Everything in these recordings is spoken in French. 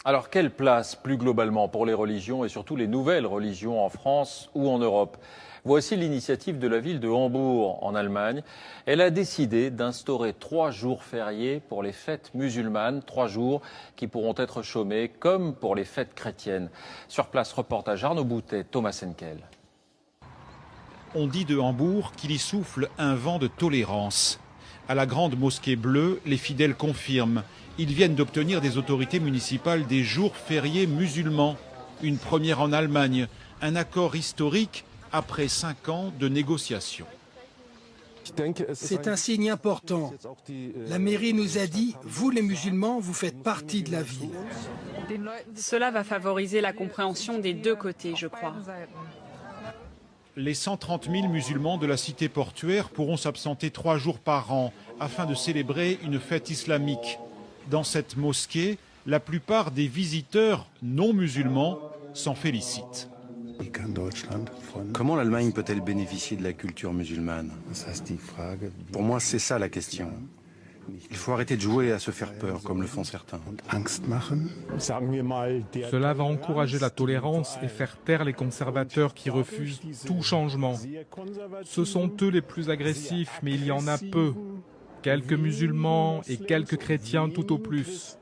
Alors, quelle place, plus globalement, pour les religions et surtout les nouvelles religions en France ou en Europe? Voici l'initiative de la ville de Hambourg, en Allemagne. Elle a décidé d'instaurer 3 jours fériés pour les fêtes musulmanes, 3 jours qui pourront être chômés comme pour les fêtes chrétiennes. Sur place, reportage Arnaud Boutet, Thomas Henkel. On dit de Hambourg qu'il y souffle un vent de tolérance. À la grande mosquée bleue, les fidèles confirment. Ils viennent d'obtenir des autorités municipales des jours fériés musulmans. Une première en Allemagne, un accord historique après 5 ans de négociations. C'est un signe important. La mairie nous a dit, vous les musulmans, vous faites partie de la ville. Cela va favoriser la compréhension des deux côtés, je crois. Les 130 000 musulmans de la cité portuaire pourront s'absenter 3 jours par an afin de célébrer une fête islamique. Dans cette mosquée, la plupart des visiteurs non musulmans s'en félicitent. Comment l'Allemagne peut-elle bénéficier de la culture musulmane? Pour moi, c'est ça la question. Il faut arrêter de jouer à se faire peur, comme le font certains. Cela va encourager la tolérance et faire taire les conservateurs qui refusent tout changement. Ce sont eux les plus agressifs, mais il y en a peu. Quelques musulmans et quelques chrétiens tout au plus.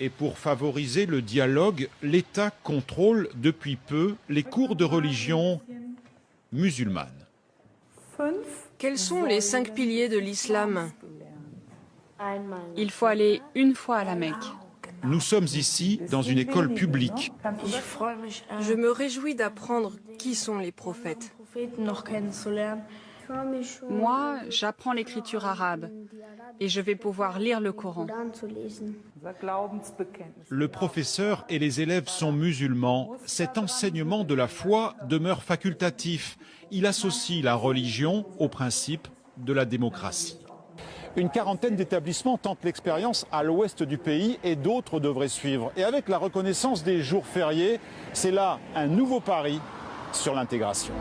Et pour favoriser le dialogue, l'État contrôle depuis peu les cours de religion musulmane. Quels sont les 5 piliers de l'islam? Il faut aller une fois à la Mecque. Nous sommes ici dans une école publique. Je me réjouis d'apprendre qui sont les prophètes. Moi, j'apprends l'écriture arabe et je vais pouvoir lire le Coran. Le professeur et les élèves sont musulmans. Cet enseignement de la foi demeure facultatif. Il associe la religion au principe de la démocratie. Une quarantaine d'établissements tentent l'expérience à l'ouest du pays et d'autres devraient suivre. Et avec la reconnaissance des jours fériés, c'est là un nouveau pari sur l'intégration.